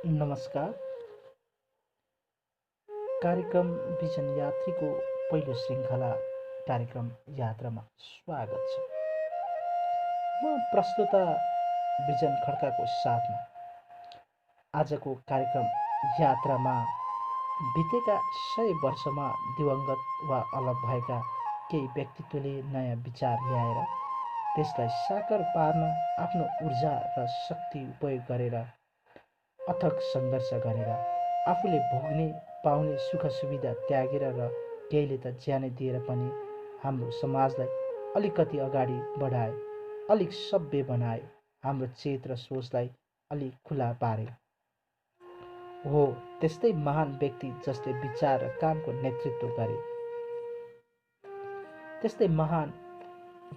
नमस्कार। कार्यक्रम विजन यात्रीको पहिलो श्रृङ्खला कार्यक्रम यात्रामा स्वागत छ। म प्रस्तुता विजन खड्काको साथमा आजको कार्यक्रम यात्रामा बितेका 100 वर्षमा दिवंगत वा अलग भएका केही व्यक्तित्वले नयाँ विचार ल्याएर त्यसलाई साकार पार्न आफ्नो ऊर्जा र शक्ति उपयोग गरेर अथक सङ्घर्ष गरेर आफूले भोग्ने पाउने सुख सुविधा त्यागेर र केहीले त ज्यानै दिएर पनि हाम्रो समाजलाई अलिकति अगाडि बढाए, अलिक सभ्य बनाए, हाम्रो चेत र सोचलाई अलिक खुला पारे। हो त्यस्तै महान व्यक्ति जसले विचार र कामको नेतृत्व गरे। त्यस्तै महान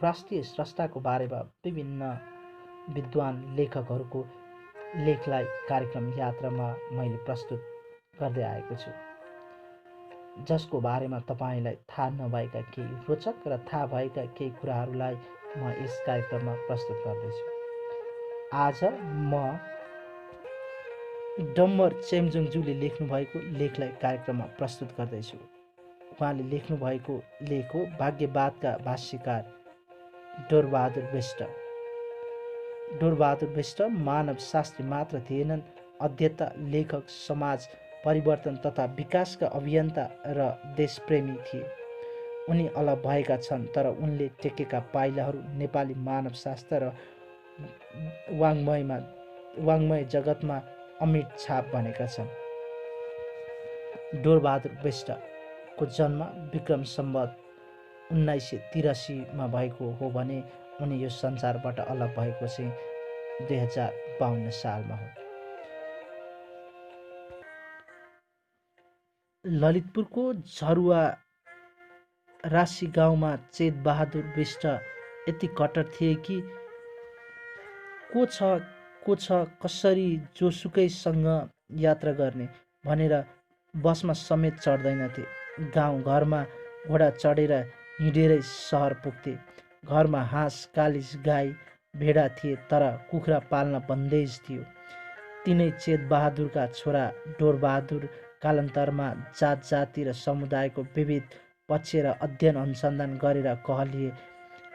राष्ट्रिय स्रष्टाको बारेमा विभिन्न विद्वान लेखकहरूको लेखलाई कार्यक्रम यात्रामा मैले प्रस्तुत गर्दै आएको छु, जसको बारेमा तपाईँलाई थाहा नभएका केही रोचक र थाहा भएका केही कुराहरूलाई म यस कार्यक्रममा प्रस्तुत गर्दैछु। आज म डम्बर चेम्जुङज्यूले लेख्नुभएको लेखलाई कार्यक्रममा प्रस्तुत गर्दैछु। उहाँले लेख्नुभएको लेख हो भाग्यवादका भाष्यकार डोरबहादुर बिष्ट। डोरबहादुर बिष्ट मानव शास्त्री मात्र थिएनन्, अध्येता, लेखक, समाज परिवर्तन तथा विकासका अभियन्ता र देशप्रेमी थिए। उनी अलग भएका छन्, तर उनले टेकेका पाइलाहरू नेपाली मानव शास्त्र र वाङ्मय जगतमा अमिट छाप बनेका छन्। डोरबहादुर बिष्टको जन्म विक्रम सम्वत 1983 भएको हो भने उनी यो संसारबाट अलग भएको चाहिँ 2052 सालमा हो। ललितपुरको झरुवा राशि गाउँमा चेतबहादुर बिष्ट यति कट्टर थिए कि को छ कसरी जोसुकैसँग यात्रा गर्ने भनेर बसमा समेत चढ्दैनथे। गाउँ घरमा घोडा चढेर हिँडेरै सहर पुग्थे। घरमा हाँस, कालिज, गाई, भेडा थिए, तर कुखुरा पाल्न बन्देज थियो। तिनै चेतबहादुरका छोरा डोरबहादुर कालान्तरमा जात जाति र समुदायको विविध पक्ष र अध्ययन अनुसन्धान गरेर कहलिए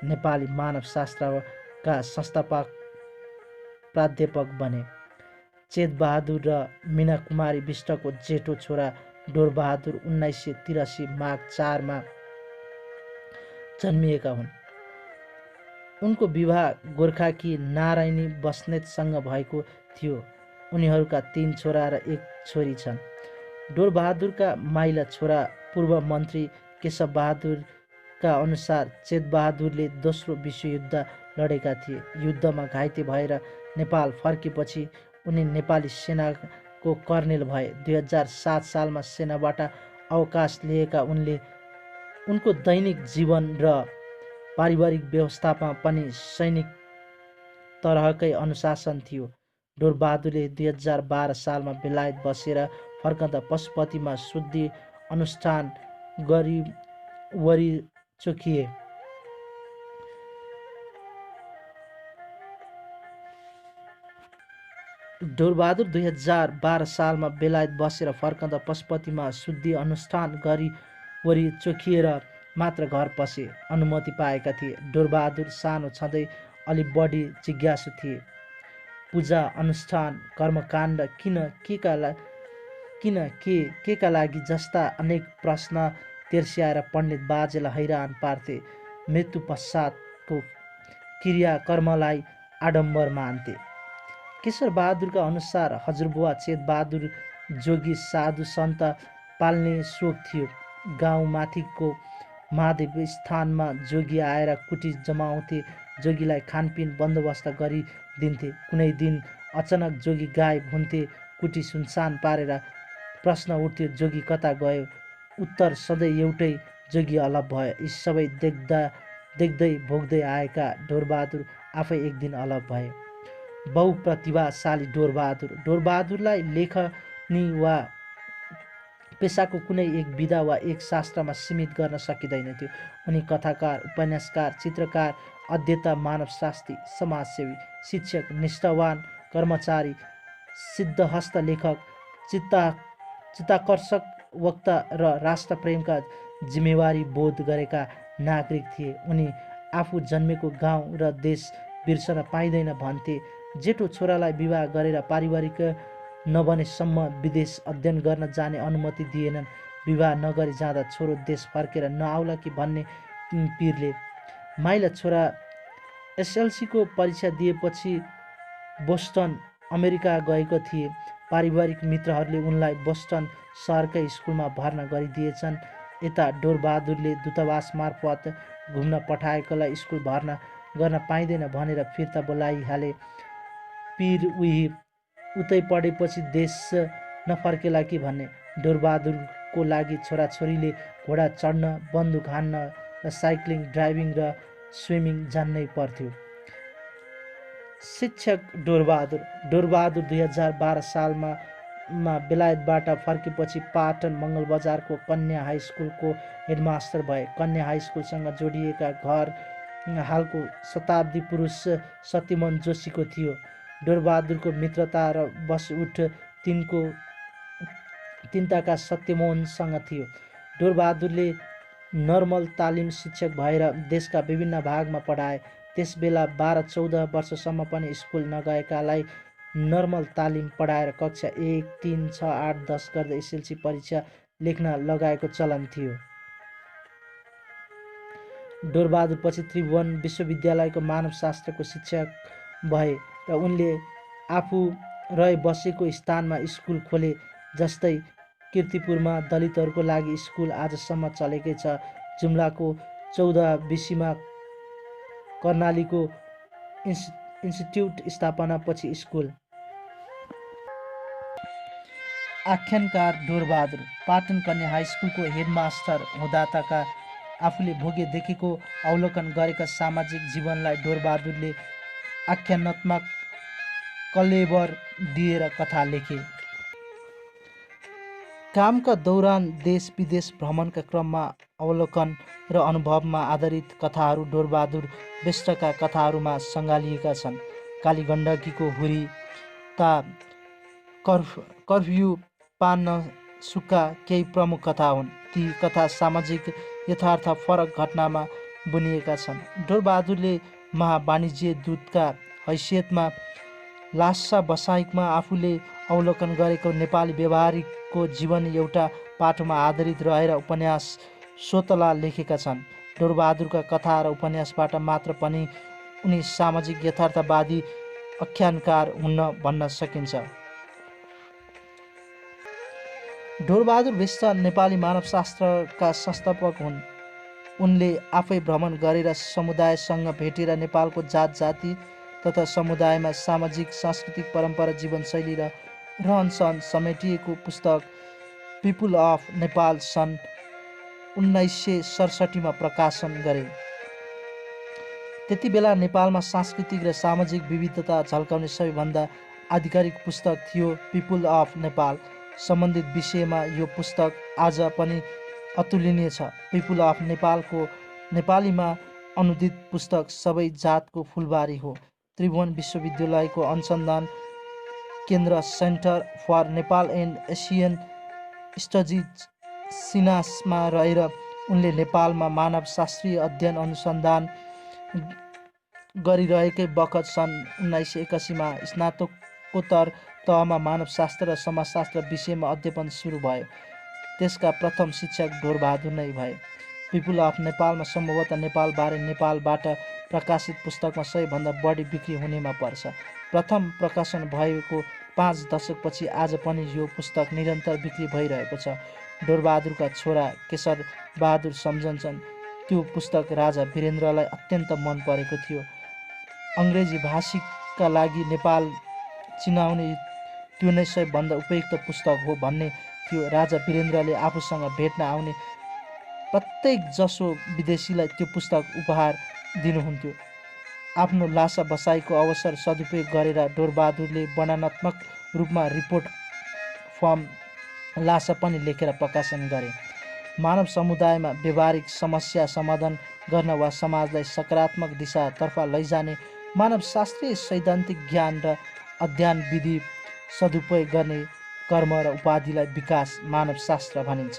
नेपाली मानव शास्त्रका संस्थापक प्राध्यापक बने। चेतबहादुर र मीना कुमारी बिष्टको जेठो छोरा डोरबहादुर 1983 माघ 4 मा जन्मिएका हुन्। उनको विवाह गोर्खाकी नारायणी बस्नेतसँग भएको थियो। उनीहरूका 3 छोरा र 1 छोरी छन्। डोरबहादुरका माइला छोरा पूर्व मन्त्री केशवबहादुरका अनुसार चेतबहादुरले दोस्रो विश्वयुद्ध लडेका थिए। युद्धमा घाइते भएर नेपाल फर्केपछि उनी नेपाली सेनाको कर्नेल भए। 2007 सालमा सेनाबाट अवकाश लिएका उनले उनको दैनिक जीवन र पारिवारिक व्यवस्थामा पनि सैनिक तरहकै अनुशासन थियो। डोरबहादुरले 2012 सालमा बेलायत बसेर फर्कँदा पशुपतिमा शुद्धि अनुष्ठान गरी वरी चोखिए। डोरबहादुर 2012 सालमा बेलायत बसेर फर्कँदा पशुपतिमा शुद्धि अनुष्ठान गरी वरी चोखिएर मात्र घर पसे अनुमति पाएका थिए। डोरबहादुर सानो छँदै अलि बढी जिज्ञासु थिए। पूजा अनुष्ठान कर्मकाण्ड केका लागि जस्ता अनेक प्रश्न तेर्स्याएर पण्डित बाजेलाई हैरान पार्थे। मृत्यु पश्चातको क्रियाकर्मलाई आडम्बर मान्थे। केशरबहादुरका अनुसार हजुरबुवा चेतबहादुर जोगी साधु सन्त पाल्ने सोख थियो। गाउँ माथिको महादेव स्थानमा जोगी आएर कुटी जमाउँथे। जोगीलाई खानपिन बन्दोबस्त गरिदिन्थे। कुनै दिन अचानक जोगी गायब हुन्थे। कुटी सुनसान पारेर प्रश्न उठ्थ्यो, जोगी कता गयो? उत्तर सधैँ एउटै, जोगी अलग भयो। यी सबै देख्दै भोग्दै आएका डोरबहादुर आफै एक दिन अलग भए। बहुप्रतिभाशाली डोरबहादुरलाई लेखनी वा पेसाको कुनै एक विधा वा एक शास्त्रमा सीमित गर्न सकिँदैन थियो। उनी कथाकार, उपन्यासकार, चित्रकार, अध्येता, मानवशास्त्री, समाजसेवी, शिक्षक, निष्ठावान कर्मचारी, सिद्धहस्त लेखक, चित्ताकर्षक वक्ता र राष्ट्रप्रेमका जिम्मेवारी बोध गरेका नागरिक थिए। उनी आफू जन्मेको गाउँ र देश बिर्सन पाइँदैन भन्थे। जेठो छोरालाई विवाह गरेर पारिवारिक नबनेसम्म विदेश अध्ययन गर्न जाने अनुमति दिएनन्। विवाह नगरी जाँदा छोरो देश फर्केर नआउला कि भन्ने पिरले। माइला छोरा एसएलसीको परीक्षा दिएपछि बोस्टन अमेरिका गएको थिए। पारिवारिक मित्रहरूले उनलाई बोस्टन सहरकै स्कुलमा भर्ना गरिदिएछन्। यता डोरबहादुरले दूतावास मार्फत घुम्न पठाएकोलाई स्कुल भर्ना गर्न पाइँदैन भनेर फिर्ता बोलाइहाले। पिर उतै पढेपछि देश नफर्केला कि भन्ने। डोरबहादुरको लागि छोराछोरीले घोडा चढ्न, बन्दुक हान्न र साइक्लिङ, ड्राइभिङ र स्विमिङ जान्नै पर्थ्यो। शिक्षक डोरबहादुर 2012 सालमा बेलायतबाट फर्केपछि पाटन मङ्गलबजारको कन्या हाई स्कुलको हेडमास्टर भए। कन्या हाई स्कुलसँग जोडिएका घर हालको शताब्दी पुरुष सत्यमोहन जोशीको थियो। डोरबहादुरको मित्रता र बसउठ तिनताका सत्यमोहनसँग थियो। डोरबहादुरले नर्मल तालिम शिक्षक भएर देशका विभिन्न भागमा पढाए। त्यसबेला 12-14 वर्षसम्म पनि स्कुल नगएकालाई नर्मल तालिम पढाएर कक्षा 1, 3, 6, 8, 10 गर्दै एसएलसी परीक्षा लेख्न लगाएको चलन थियो। डोरबहादुर पछि त्रिभुवन विश्वविद्यालयको मानवशास्त्रको शिक्षक भए र उनले आफू रहे बसेको स्थानमा स्कुल खोले। जस्तै किर्तिपुरमा दलितहरूको लागि स्कुल आजसम्म चलेकै छ। जुम्लाको 14 बिसीमा कर्णालीको इन्स्टिट्युट स्थापना पछि स्कुल। आख्यानकार डोरबहादुर पाटन कन्या हाई स्कुलको हेडमास्टर हुँदाताका आफूले भोगे देखेको अवलोकन गरेका सामाजिक जीवनलाई डोरबहादुरले आख्यानात्मक कलेबर दिएर कथा लेखे। कामका दौरान देश विदेश भ्रमणका क्रममा अवलोकन र अनुभवमा आधारित कथाहरू डोरबहादुर विष्टका कथाहरूमा सङ्गालिएका छन्। कालीगण्डकीको हुरी, ता कर्फ्यू पान्न सुक्का केही प्रमुख कथा हुन्। ती कथा सामाजिक यथार्थ फरक घटनामा बुनिएका छन्। डोरबहादुरले महावाणिज्य दूतका हैसियतमा लासा बसाइकमा आफूले अवलोकन गरेको नेपाली व्यवहारिकको जीवन एउटा पाटोमा आधारित रहेर उपन्यास सोतला लेखेका छन्। डोरबहादुरका कथा र उपन्यासबाट मात्र पनि उनी सामाजिक यथार्थवादी आख्यानकार हुन्न भन्न सकिन्छ। डोरबहादुर विष्ट नेपाली मानवशास्त्रका संस्थापक हुन्। उनले आफै भ्रमण गरेर समुदायसँग भेटेर नेपालको जात जाति तथा समुदायमा सामाजिक सांस्कृतिक परम्परा जीवनशैली र रहनसहन समेटिएको पुस्तक पिपुल अफ नेपाल सन् 1967 प्रकाशन गरे। त्यति बेला नेपालमा सांस्कृतिक र सामाजिक विविधता झल्काउने सबैभन्दा आधिकारिक पुस्तक थियो पिपुल अफ नेपाल। सम्बन्धित विषयमा यो पुस्तक आज पनि अतुलनीय छ। पिपुल अफ नेपालको नेपालीमा अनुदित पुस्तक सबै जातको फुलबारी हो। त्रिभुवन विश्वविद्यालयको अनुसन्धान केन्द्र centre for Nepal and Asian studies सिनासमा रहेर उनले नेपालमा मानवशास्त्रीय अध्ययन अनुसन्धान गरिरहेकै बखत सन् 1981 मा स्नातकोत्तर तहमा मानवशास्त्र र समाजशास्त्र विषयमा अध्ययन सुरु भयो। त्यसका प्रथम शिक्षक डोरबहादुर नै भए। पिपुल अफ नेपालमा सम्भवतः नेपालबारे नेपालबाट प्रकाशित पुस्तकमा सबैभन्दा बढी बिक्री हुनेमा पर्छ। प्रथम प्रकाशन भएको 5 दशकपछि आज पनि यो पुस्तक निरन्तर बिक्री भइरहेको छ। डोरबहादुरका छोरा केशर बहादुर सम्झन्छन् त्यो पुस्तक राजा वीरेन्द्रलाई अत्यन्त मन परेको थियो। अङ्ग्रेजी भाषीका लागि नेपाल चिनाउने त्यो नै सबैभन्दा उपयुक्त पुस्तक हो भन्ने थियो। राजा वीरेन्द्रले आफूसँग भेट्न आउने प्रत्येक जसो विदेशीलाई त्यो पुस्तक उपहार दिनुहुन्थ्यो। आफ्नो लासा बसाइको अवसर सदुपयोग गरेर डोरबहादुरले वर्णनात्मक रूपमा रिपोर्ट फर्म लासा पनि लेखेर प्रकाशन गरे। मानव समुदायमा व्यवहारिक समस्या समाधान गर्न वा समाजलाई सकारात्मक दिशातर्फ लैजाने मानवशास्त्रीय सैद्धान्तिक ज्ञान र अध्ययन विधि सदुपयोग गर्ने कर्म र उपाधिलाई विकास मानवशास्त्र भनिन्छ।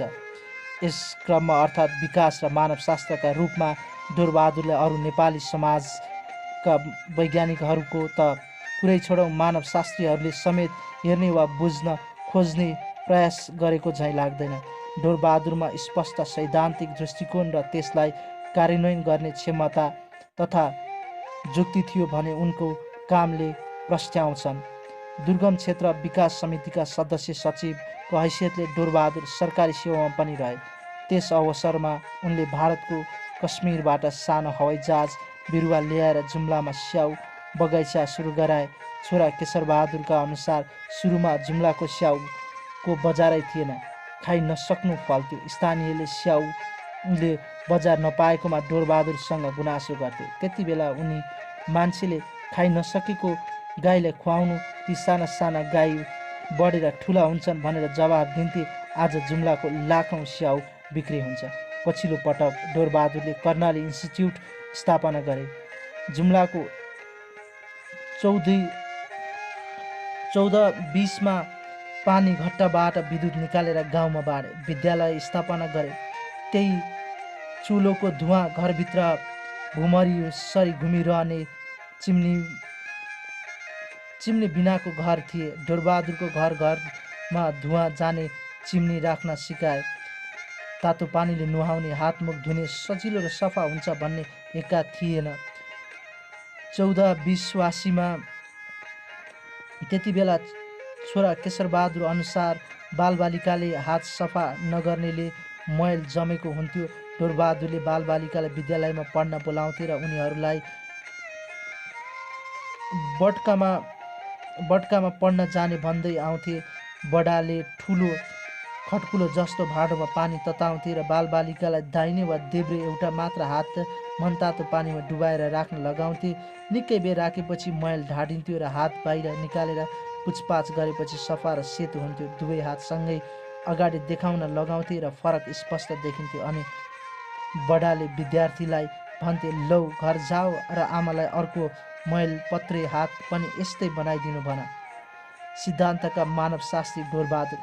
यस क्रममा अर्थात् विकास र मानवशास्त्रका रूपमा डोरबहादुरले अरू नेपाली समाजका वैज्ञानिकहरूको त कुरै छोडौँ, मानवशास्त्रीहरूले समेत हेर्ने वा बुझ्न खोज्ने प्रयास गरेको झैँ लाग्दैन। डोरबहादुरमा स्पष्ट सैद्धान्तिक दृष्टिकोण र त्यसलाई कार्यान्वयन गर्ने क्षमता तथा जुक्ति थियो भने उनको कामले प्रस्ट्याउँछन्। दुर्गम क्षेत्र विकास समितिका सदस्य सचिवको हैसियतले डोरबहादुर सरकारी सेवामा पनि रहे। त्यस अवसरमा उनले भारतको कश्मीरबाट सानो हवाईजहाज बिरुवा ल्याएर जुम्लामा स्याउ बगैँचा सुरु गराए। छोरा केशरबहादुरका अनुसार सुरुमा जुम्लाको स्याउको बजारै थिएन, खाइ नसक्नु फल थियो। स्थानीयले स्याउले बजार नपाएकोमा डोरबहादुरसँग गुनासो गर्थे। त्यति बेला उनी मान्छेले खाइ नसकेको गाईलाई खुवाउनु, ती साना साना गाई बढेर ठुला हुन्छन् भनेर जवाफ दिन्थे। आज जुम्लाको लाखौँ स्याउ बिक्री हुन्छ। पछिल्लो पटक डोरबहादुरले कर्णाली इन्स्टिच्युट स्थापना गरे। जुम्लाको 1420मा पानी घट्टाबाट विद्युत निकालेर गाउँमा बाँडे। विद्यालय स्थापना गरे। त्यही चुलोको धुवाँ घरभित्र भुमरीसरी घुमिरहने चिम्नी बिनाको घर थिए। डोरबहादुरको घर घरमा धुवाँ जाने चिम्नी राख्न सिकाए। तातो पानीले नुहाउने, हातमुख धुने सजिलो र सफा हुन्छ भन्ने एका थिएन। 1420 त्यति बेला छोरा केशरबहादुर अनुसार बालबालिकाले हात सफा नगर्नेले मैल जमेको हुन्थ्यो। डोरबहादुरले बालबालिकालाई विद्यालयमा पढ्न बोलाउँथे र उनीहरूलाई बटकामा पढ्न जाने भन्दै आउँथे। बडाले ठुलो खट्कुलो जस्तो भाँडोमा पानी तताउँथे र बालबालिकालाई दाहिने वा देब्रे एउटा मात्र हात मनतातो पानीमा डुबाएर राख्न लगाउँथे। निकै बेर राखेपछि मैल ढाडिन्थ्यो र हात बाहिर निकालेर पुछपाछ गरेपछि सफा र सेतो हुन्थ्यो। दुवै हातसँगै अगाडि देखाउन लगाउँथे र फरक स्पष्ट देखिन्थ्यो। अनि बडाले विद्यार्थीलाई भन्थे, लौ घर जाऊ र आमालाई अर्को मैल पत्रे हात पनि यस्तै बनाइदिनु भन। सिद्धान्तका मानवशास्त्री डोरबहादुर।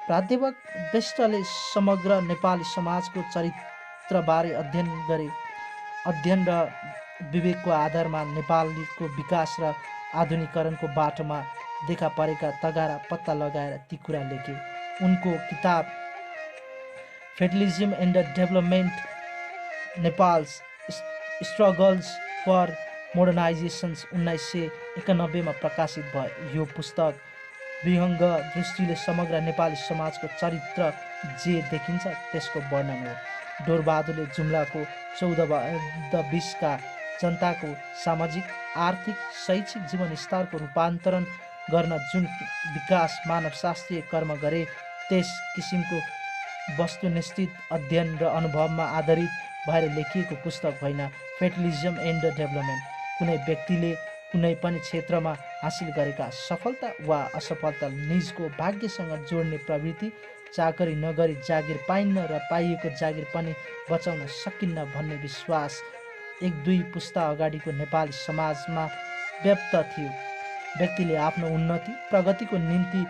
प्राध्यापक विष्टले समग्र नेपाली समाजको चरित्रबारे अध्ययन गरे। अध्ययन र विवेकको आधारमा नेपालीको विकास र आधुनिकीकरणको बाटोमा देखा परेका तगारा पत्ता लगाएर ती कुरा लेखे। उनको किताब federalism and development Nepal's struggles for modernisations 1991 प्रकाशित भयो। यो पुस्तक विहङ्ग दृष्टिले समग्र नेपाली समाजको चरित्र जे देखिन्छ त्यसको वर्णन हो। डोरबहादुरले जुम्लाको 1420का जनताको सामाजिक, आर्थिक, शैक्षिक जीवनस्तरको रूपान्तरण गर्न जुन विकास मानवशास्त्रीय कर्म गरे, त्यस किसिमको वस्तुनिष्ठ अध्ययन र अनुभवमा आधारित भएर लेखिएको पुस्तक होइन। फेडरलिज्म एन्ड डेभलपमेन्ट कुनै व्यक्तिले कुनै पनि क्षेत्रमा हासिल गरेका सफलता वा असफलता निजको भाग्यसँग जोड्ने प्रवृत्ति, चाकरी नगरी जागिर पाइन्न र पाइएको जागिर पनि बचाउन सकिन्न भन्ने विश्वास 1-2 पुस्ता अगाडिको नेपाली समाजमा व्याप्त थियो। व्यक्तिले आफ्नो उन्नति, प्रगतिको निम्ति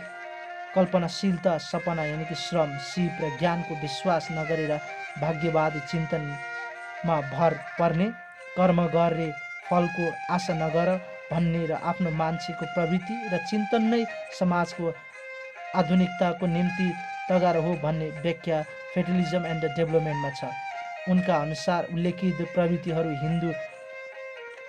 कल्पनाशीलता, सपना यानि कि श्रम, सिप र ज्ञानको विश्वास नगरेर भाग्यवादी चिन्तनमा भर पर्ने, कर्म गरे फलको आशा नगर भन्ने र आफ्नो मान्छेको प्रवृत्ति र चिन्तन नै समाजको आधुनिकताको निम्ति तगारो हो भन्ने व्याख्या फेडरलिज्म एन्ड डेभलपमेन्टमा छ। उनका अनुसार उल्लेखित प्रवृत्तिहरू हिन्दू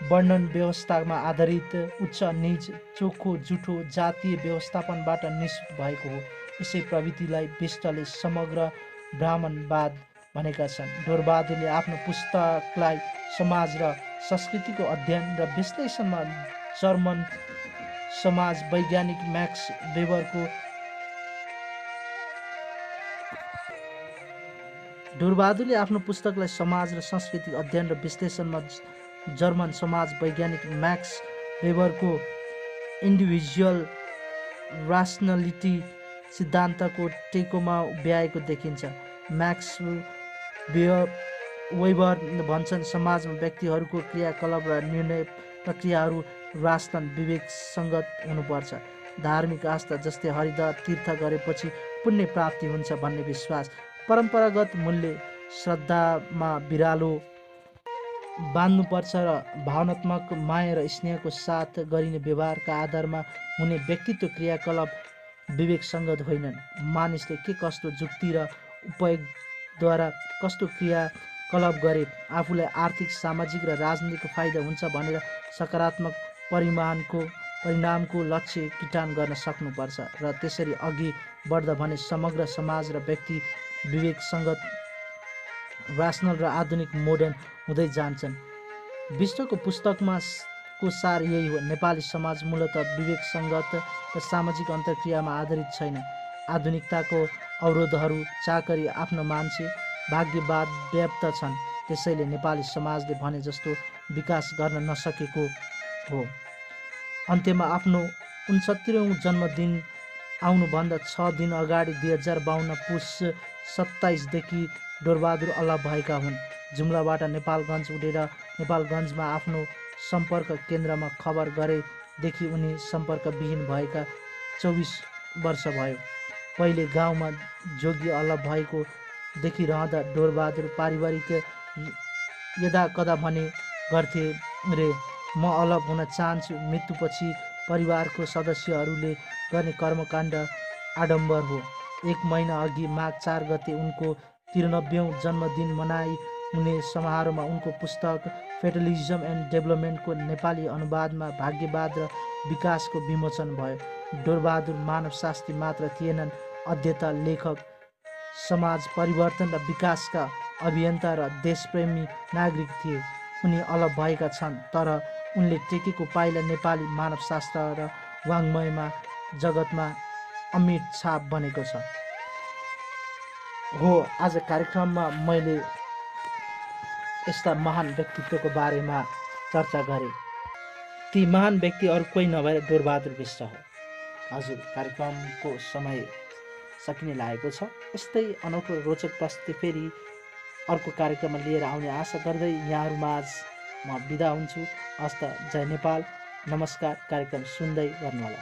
वर्णन व्यवस्थामा आधारित उच्च नीच, चोखो जुठो जातीय व्यवस्थापनबाट निश्चित भएको हो। यसै प्रवृत्तिलाई विष्टले समग्र ब्राह्मणवाद भनेका छन्। डोरबहादुरले आफ्नो पुस्तकलाई समाज र संस्कृतिको अध्ययन र विश्लेषणमा जर्मन समाज वैज्ञानिक म्याक्स वेबरको डोरबहादुरले आफ्नो पुस्तकलाई समाज र संस्कृतिको अध्ययन र विश्लेषणमा जर्मन समाज वैज्ञानिक म्याक्स वेबरको इन्डिभिजुअल रासनालिटी सिद्धान्तको टेकोमा उभ्याएको देखिन्छ। म्याक्स वेबर भन्छन्, समाजमा व्यक्तिहरूको क्रियाकलाप र निर्णय प्रक्रियाहरू रासनल विवेकसङ्गत हुनुपर्छ। धार्मिक आस्था जस्तै हरिद्वार तीर्थ गरेपछि पुण्य प्राप्ति हुन्छ भन्ने विश्वास, परम्परागत मूल्य श्रद्धामा बिरालो बाँध्नुपर्छ र भावनात्मक माया र स्नेहको साथ गरिने व्यवहारका आधारमा हुने व्यक्तित्व क्रियाकलाप विवेकसङ्गत होइनन्। मानिसले के कस्तो जुक्ति र उपयोगद्वारा कस्तो क्रियाकलाप गरे आफूलाई आर्थिक, सामाजिक र राजनीतिक फाइदा हुन्छ भनेर सकारात्मक परिणामको लक्ष्य किटान गर्न सक्नुपर्छ र त्यसरी अघि बढ्दा भने समग्र समाज र व्यक्ति विवेकसङ्गत, रासनल र आधुनिक मोडर्न हुँदै जान्छन्। विश्वको पुस्तकमा को सार यही हो। नेपाली समाज मूलतः विवेकसङ्गत र सामाजिक अन्तर्क्रियामा आधारित छैन। आधुनिकताको अवरोधहरू, चाकरी, आफ्नो मान्छे, भाग्यवाद व्याप्त छन्। त्यसैले नेपाली समाजले भने जस्तो विकास गर्न नसकेको हो। अन्त्यमा आफ्नो 69औं जन्मदिन आउनुभन्दा 6 दिन अगाडि 2052 पुस 27 देखि डोरबहादुर अलग भएका हुन्। जुम्लाबाट नेपालगञ्ज उडेर नेपालगञ्जमा आफ्नो सम्पर्क केन्द्रमा खबर गरेदेखि उनी सम्पर्कविहीन भएका 24 वर्ष भयो। पहिले गाउँमा जोगी अलग भएको देखिरहँदा डोरबहादुर पारिवारिक यदाकदा भने गर्थे रे, म अलग हुन चाहन्छु। मृत्युपछि परिवारको सदस्यहरूले गर्ने कर्मकाण्ड आडम्बर हो। 1 महिना अघि माघ 4 गते उनको 93औं जन्मदिन मनाई हुने समारोहमा उनको पुस्तक फेडरलिजम एन्ड डेभलपमेन्टको नेपाली अनुवादमा भाग्यवाद र विकासको विमोचन भयो। डोरबहादुर मानवशास्त्री मात्र थिएनन्, अध्येता, लेखक, समाज परिवर्तन र विकासका अभियन्ता र देशप्रेमी नागरिक थिए। उनी अलग भएका छन्, तर उनले टेकेको पाइला नेपाली मानवशास्त्र र वाङ्मयमा जगतमा अमिट छाप बनेको छ। हो, आज कार्यक्रममा मैले यस्ता महान व्यक्तित्वको बारेमा चर्चा गरेँ। ती महान व्यक्ति अरू कोही नभएर डोरबहादुर विष्ट हो। हजुर, कार्यक्रमको समय सकिने लागेको छ। यस्तै अनौठो रोचक प्रस्तुति फेरि अर्को कार्यक्रममा लिएर आउने आशा गर्दै यहाँहरूमाझ म बिदा हुन्छु। हस्त, जय नेपाल, नमस्कार। कार्यक्रम सुन्दै गर्नुहोला।